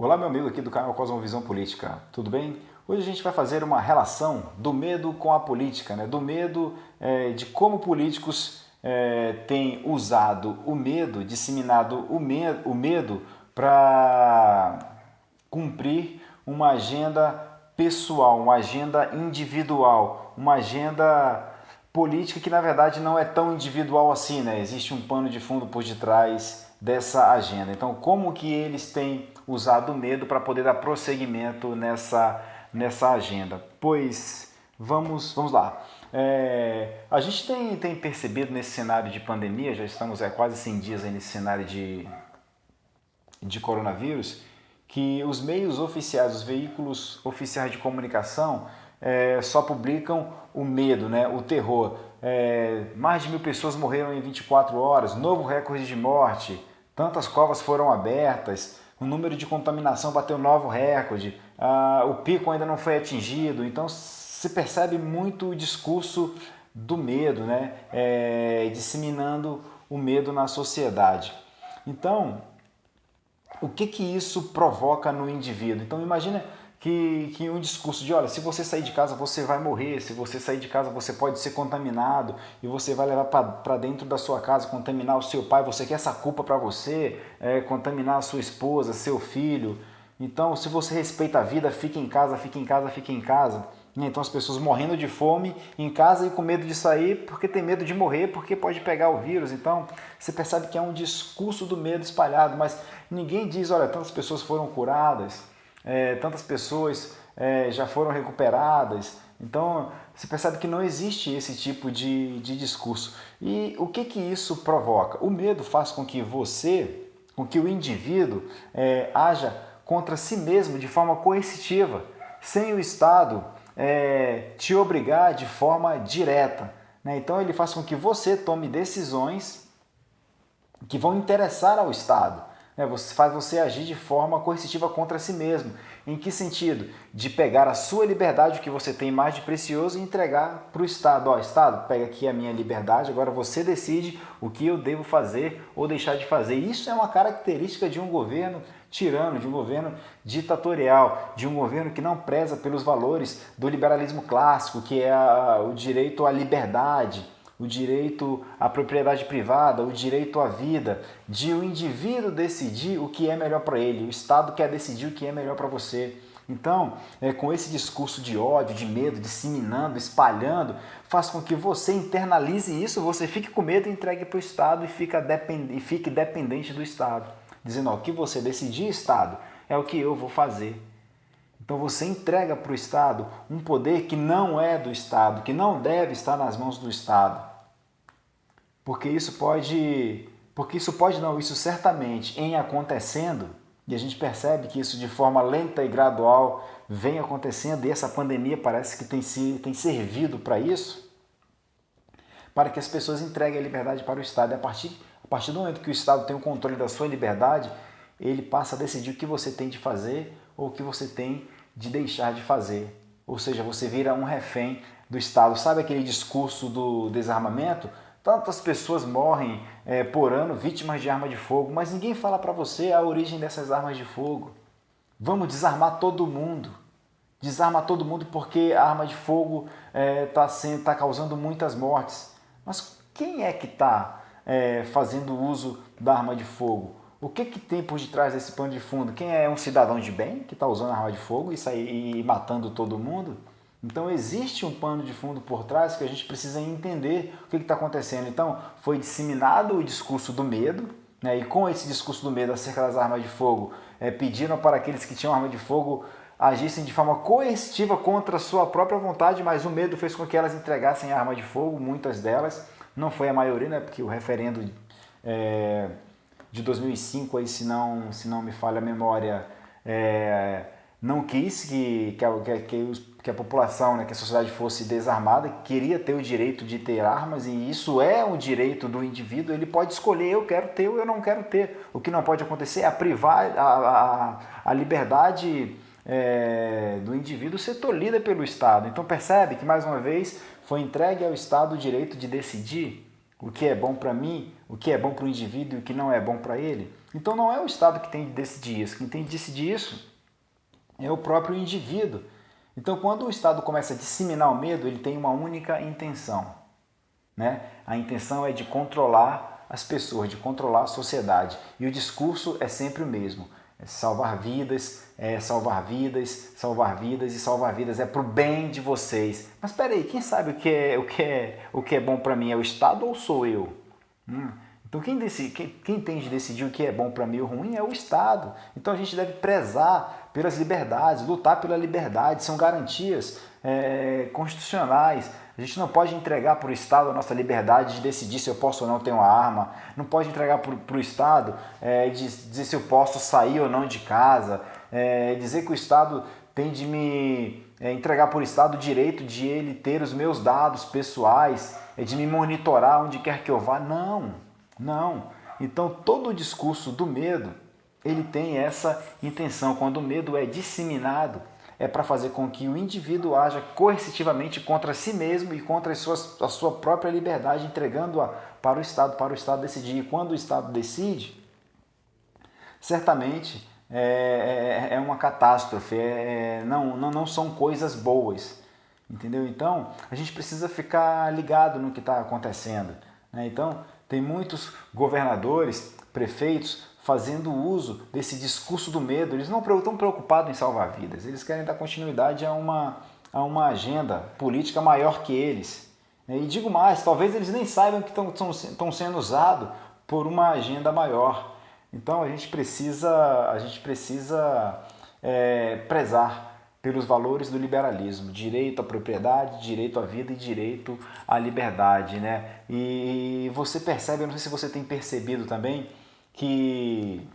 Olá, meu amigo aqui do canal Cosmovisão Política, tudo bem? Hoje a gente vai fazer uma relação do medo com a política, né? Do medo, de como políticos têm usado o medo, disseminado o medo para cumprir uma agenda pessoal, uma agenda individual, uma agenda política que na verdade não é tão individual assim, né? Existe um pano de fundo por detrás dessa agenda. Então, como que eles têm usado o medo para poder dar prosseguimento nessa agenda? Pois vamos lá. A gente tem percebido nesse cenário de pandemia, já estamos quase 100 dias aí nesse cenário de coronavírus, que os meios oficiais, os veículos oficiais de comunicação só publicam o medo, né? O terror. Mais de 1.000 pessoas morreram em 24 horas, novo recorde de morte, tantas covas foram abertas, o número de contaminação bateu novo recorde, o pico ainda não foi atingido. Então se percebe muito o discurso do medo, né? Disseminando o medo na sociedade. Então, o que isso provoca no indivíduo? Então imagina que um discurso de, olha, se você sair de casa você vai morrer, se você sair de casa você pode ser contaminado e você vai levar para dentro da sua casa, contaminar o seu pai, você quer essa culpa para você, contaminar a sua esposa, seu filho. Então, se você respeita a vida, fique em casa, fique em casa, fique em casa. Então as pessoas morrendo de fome em casa e com medo de sair porque tem medo de morrer, porque pode pegar o vírus. Então você percebe que é um discurso do medo espalhado, mas ninguém diz, olha, tantas pessoas foram curadas, tantas pessoas já foram recuperadas. Então você percebe que não existe esse tipo de discurso. E o que isso provoca? O medo faz com que com que o indivíduo haja contra si mesmo de forma coercitiva, sem o Estado te obrigar de forma direta, né? Então ele faz com que você tome decisões que vão interessar ao Estado, né? Faz você agir de forma coercitiva contra si mesmo. Em que sentido? De pegar a sua liberdade, o que você tem mais de precioso, e entregar para o Estado. Estado, pega aqui a minha liberdade, agora você decide o que eu devo fazer ou deixar de fazer. Isso é uma característica de um governo tirano, de um governo ditatorial, de um governo que não preza pelos valores do liberalismo clássico, que é o direito à liberdade, o direito à propriedade privada, o direito à vida, de o indivíduo decidir o que é melhor para ele. O Estado quer decidir o que é melhor para você. Então, com esse discurso de ódio, de medo, disseminando, espalhando, faz com que você internalize isso, você fique com medo e entregue para o Estado e fique dependente do Estado. Dizendo, o que você decidir, Estado, é o que eu vou fazer. Então você entrega para o Estado um poder que não é do Estado, que não deve estar nas mãos do Estado. Isso certamente em acontecendo, e a gente percebe que isso de forma lenta e gradual vem acontecendo, e essa pandemia parece que tem servido para isso, para que as pessoas entreguem a liberdade para o Estado. E a partir do momento que o Estado tem o controle da sua liberdade, ele passa a decidir o que você tem de fazer ou o que você tem de deixar de fazer. Ou seja, você vira um refém do Estado. Sabe aquele discurso do desarmamento? Tantas pessoas morrem por ano vítimas de arma de fogo, mas ninguém fala para você a origem dessas armas de fogo. Vamos desarmar todo mundo. Desarma todo mundo porque a arma de fogo está causando muitas mortes. Mas quem é que está fazendo uso da arma de fogo? O que tem por detrás desse pano de fundo? Quem é um cidadão de bem que está usando a arma de fogo e matando todo mundo? Então existe um pano de fundo por trás que a gente precisa entender o que está acontecendo. Então foi disseminado o discurso do medo, né? E com esse discurso do medo acerca das armas de fogo, pediram para aqueles que tinham arma de fogo agissem de forma coercitiva contra a sua própria vontade, mas o medo fez com que elas entregassem a arma de fogo, muitas delas. Não foi a maioria, né? Porque o referendo de 2005, aí, se não me falha a memória, não quis que a população, né, que a sociedade fosse desarmada, queria ter o direito de ter armas, e isso é um direito do indivíduo. Ele pode escolher, eu quero ter ou eu não quero ter. O que não pode acontecer é privar a liberdade do indivíduo ser tolhida pelo Estado. Então percebe que, mais uma vez, foi entregue ao Estado o direito de decidir o que é bom para mim, o que é bom para o indivíduo e o que não é bom para ele. Então não é o Estado que tem de decidir isso. Quem tem de decidir isso é o próprio indivíduo. Então quando o Estado começa a disseminar o medo, ele tem uma única intenção, né? A intenção é de controlar as pessoas, de controlar a sociedade. E o discurso é sempre o mesmo. É salvar vidas, salvar vidas, salvar vidas e salvar vidas. É para o bem de vocês. Mas espera aí, quem sabe o que é bom para mim? É o Estado ou sou eu? Então quem tem de decidir o que é bom para mim ou ruim é o Estado. Então a gente deve prezar pelas liberdades, lutar pela liberdade, são garantias constitucionais. A gente não pode entregar para o Estado a nossa liberdade de decidir se eu posso ou não ter uma arma, não pode entregar para o Estado de dizer se eu posso sair ou não de casa, dizer que o Estado tem de me entregar para o Estado o direito de ele ter os meus dados pessoais, de me monitorar onde quer que eu vá. Não. Então todo o discurso do medo, ele tem essa intenção. Quando o medo é disseminado, é para fazer com que o indivíduo haja coercitivamente contra si mesmo e contra a sua própria liberdade, entregando-a para o Estado decidir. E quando o Estado decide, certamente é uma catástrofe, não são coisas boas, entendeu? Então, a gente precisa ficar ligado no que está acontecendo, né? Então, tem muitos governadores, prefeitos, fazendo uso desse discurso do medo. Eles não estão preocupados em salvar vidas, eles querem dar continuidade a uma agenda política maior que eles. E digo mais, talvez eles nem saibam que estão sendo usados por uma agenda maior. Então a gente precisa prezar pelos valores do liberalismo, direito à propriedade, direito à vida e direito à liberdade, né? E você percebe, eu não sei se você tem percebido também, que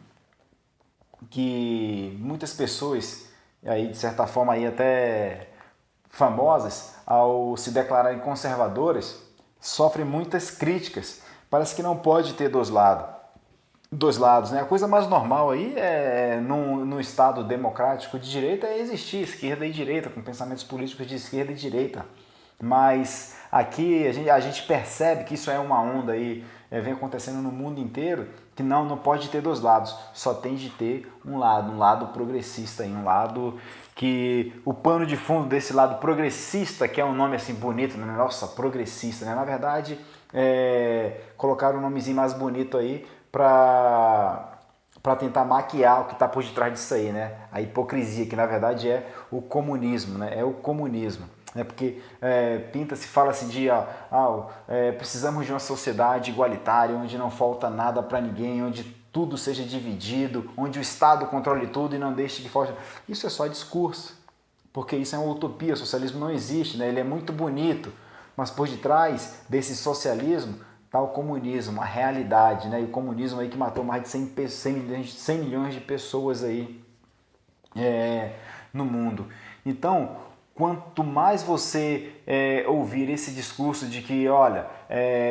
muitas pessoas, aí, de certa forma aí até famosas, ao se declararem conservadoras, sofrem muitas críticas. Parece que não pode ter dois lados, né? A coisa mais normal aí no Estado democrático de direita é existir esquerda e direita, com pensamentos políticos de esquerda e direita. Mas aqui a gente percebe que isso é uma onda aí, vem acontecendo no mundo inteiro, que não pode ter dois lados, só tem de ter um lado progressista, um lado que o pano de fundo desse lado progressista, que é um nome assim bonito, né? Nossa, progressista, né? Na verdade, colocaram um nomezinho mais bonito aí para tentar maquiar o que está por detrás disso aí, né? A hipocrisia, que na verdade é o comunismo, né? É o comunismo. Porque pinta-se, fala-se de precisamos de uma sociedade igualitária, onde não falta nada para ninguém, onde tudo seja dividido, onde o Estado controle tudo e não deixe que falte. Isso é só discurso, porque isso é uma utopia, o socialismo não existe, né? Ele é muito bonito, mas por detrás desse socialismo está o comunismo, a realidade, né? E o comunismo aí que matou mais de 100 milhões de pessoas aí no mundo. Então, quanto mais você ouvir esse discurso de que, olha,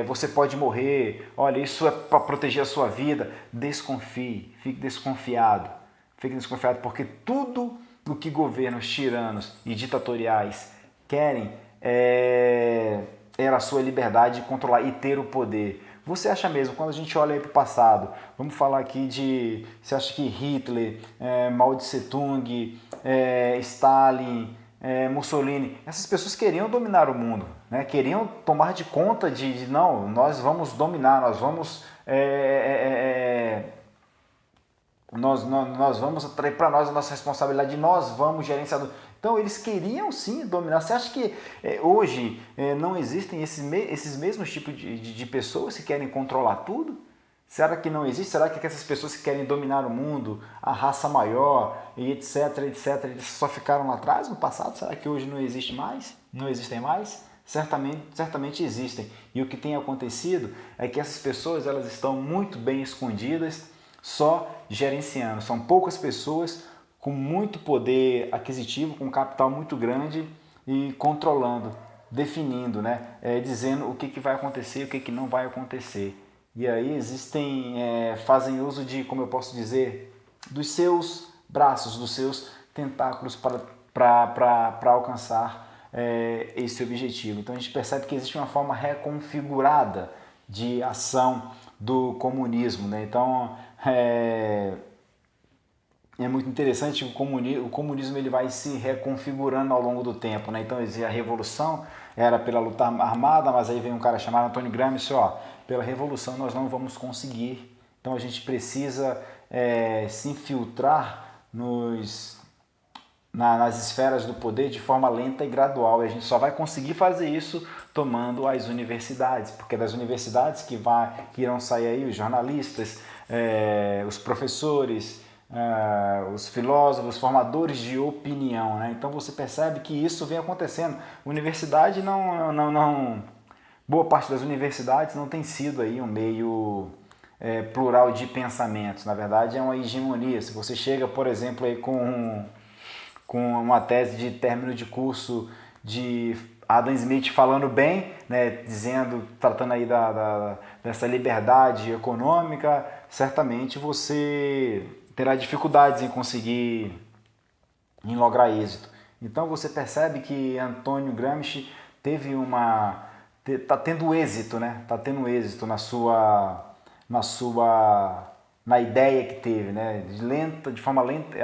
você pode morrer, olha, isso é para proteger a sua vida, desconfie, fique desconfiado, porque tudo o que governos tiranos e ditatoriais querem era a sua liberdade de controlar e ter o poder. Você acha mesmo, quando a gente olha para o passado, vamos falar aqui você acha que Hitler, Mao Tse Tung, Stalin, Mussolini, essas pessoas queriam dominar o mundo, né? Queriam tomar de conta não, nós vamos dominar, nós vamos nós vamos atrair para nós a nossa responsabilidade, nós vamos gerenciar. Então eles queriam sim dominar. Você acha que hoje não existem esses mesmos tipos de pessoas que querem controlar tudo? Será que não existe? Será que essas pessoas que querem dominar o mundo, a raça maior e etc, eles só ficaram lá atrás no passado? Será que hoje não existe mais? Não existem mais? Certamente existem. E o que tem acontecido é que essas pessoas elas estão muito bem escondidas, só gerenciando. São poucas pessoas com muito poder aquisitivo, com capital muito grande e controlando, definindo, né? Dizendo o que vai acontecer e o que não vai acontecer. E aí fazem uso de, como eu posso dizer, dos seus braços, dos seus tentáculos para alcançar esse objetivo. Então a gente percebe que existe uma forma reconfigurada de ação do comunismo, né? Então é muito interessante. O comunismo ele vai se reconfigurando ao longo do tempo, né? Então a revolução era pela luta armada, mas aí vem um cara chamado Antônio Gramsci, ó, pela revolução nós não vamos conseguir. Então a gente precisa se infiltrar nas esferas do poder de forma lenta e gradual. E a gente só vai conseguir fazer isso tomando as universidades, porque é das universidades que irão sair aí os jornalistas, os professores, os filósofos, formadores de opinião, né? Então você percebe que isso vem acontecendo. Universidade boa parte das universidades não tem sido aí um meio plural de pensamentos. Na verdade é uma hegemonia. Se você chega, por exemplo, aí com uma tese de término de curso de Adam Smith falando bem, né, tratando aí dessa liberdade econômica, certamente você terá dificuldades em lograr êxito. Então você percebe que Antônio Gramsci está tendo êxito, né? Está tendo êxito na ideia que teve, né? De forma lenta,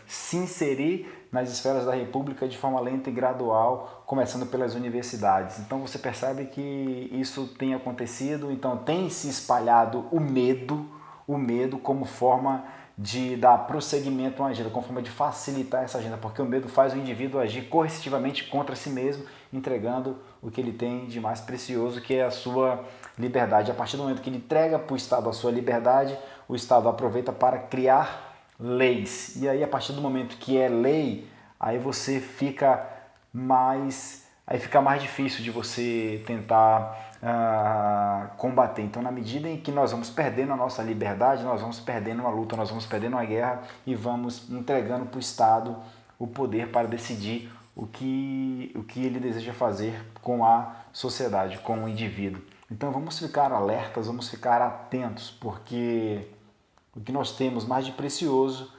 se inserir nas esferas da República de forma lenta e gradual, começando pelas universidades. Então você percebe que isso tem acontecido, então tem se espalhado o medo como forma de dar prosseguimento a uma agenda, como forma de facilitar essa agenda, porque o medo faz o indivíduo agir coercitivamente contra si mesmo, entregando o que ele tem de mais precioso, que é a sua liberdade. A partir do momento que ele entrega para o Estado a sua liberdade, o Estado aproveita para criar leis. E aí, a partir do momento que é lei, aí fica mais difícil de você tentar combater. Então, na medida em que nós vamos perdendo a nossa liberdade, nós vamos perdendo uma luta, nós vamos perdendo uma guerra e vamos entregando para o Estado o poder para decidir o que ele deseja fazer com a sociedade, com o indivíduo. Então, vamos ficar alertas, vamos ficar atentos, porque o que nós temos mais de precioso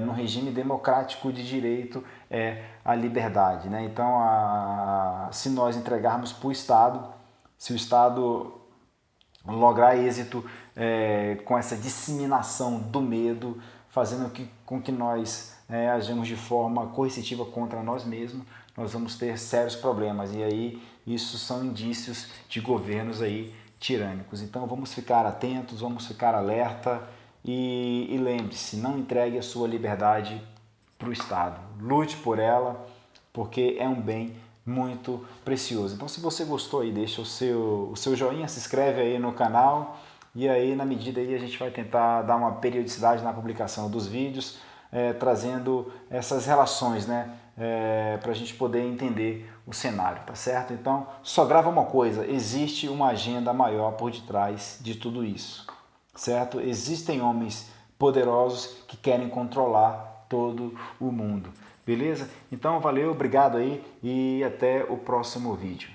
no regime democrático de direito é a liberdade, né? Então, se nós entregarmos para o Estado, se o Estado lograr êxito com essa disseminação do medo, fazendo com que nós agimos de forma coercitiva contra nós mesmos, nós vamos ter sérios problemas. E aí, isso são indícios de governos aí tirânicos. Então, vamos ficar atentos, vamos ficar alerta. E lembre-se, não entregue a sua liberdade para o Estado. Lute por ela, porque é um bem muito precioso. Então, se você gostou, aí, deixa o seu joinha, se inscreve aí no canal. E aí, na medida aí, a gente vai tentar dar uma periodicidade na publicação dos vídeos, trazendo essas relações, né? Para a gente poder entender o cenário, tá certo? Então, só grava uma coisa, existe uma agenda maior por detrás de tudo isso. Certo? Existem homens poderosos que querem controlar todo o mundo. Beleza? Então, valeu, obrigado aí e até o próximo vídeo.